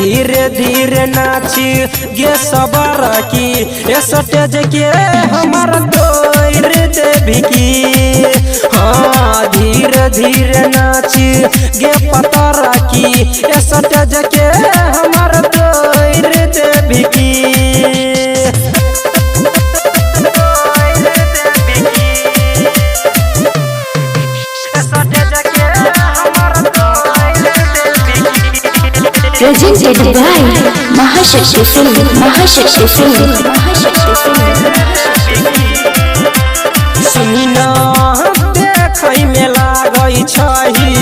धीरे धीरे नाची गे सबर की स्टेज के हमार तोड़ देवी की। हाँ धीरे धीरे नाची गे पतरा की स्टेज के हमार तोड़ देवी की। Presented by Mahashakti Film. Mahashakti Film. Mahashakti Film. सुनिना देखै में लागै छही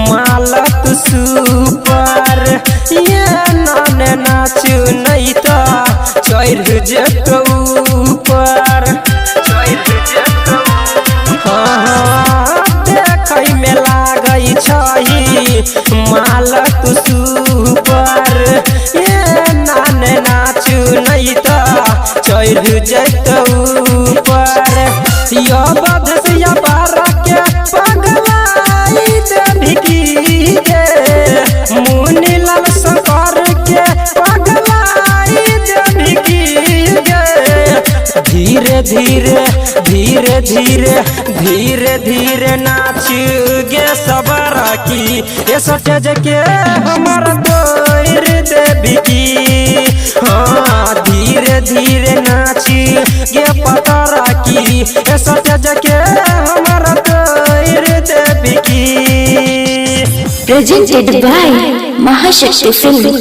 मालक सुपर ये नाने नाचू नहीं तो चढ़ जेतौ ऊपर। हाँ देखै में लागै छही मालक सुपर ये नाने नाचू नहीं तो चढ़ जेतौ ऊपर। या बदसिया पारा के पगलाई देवी की गे मुनि लाल शंकर के पगलाई देवी की गे। धीरे धीरे धीरे धीरे धीरे धीरे नाच गे सबरा की स्टेज के हमार तोड़ देवी की। हाँ धीरे धीरे नाची गे पतरा की स्टेज के हमार तोड़ देवी की। Presented by Mahashakti Film.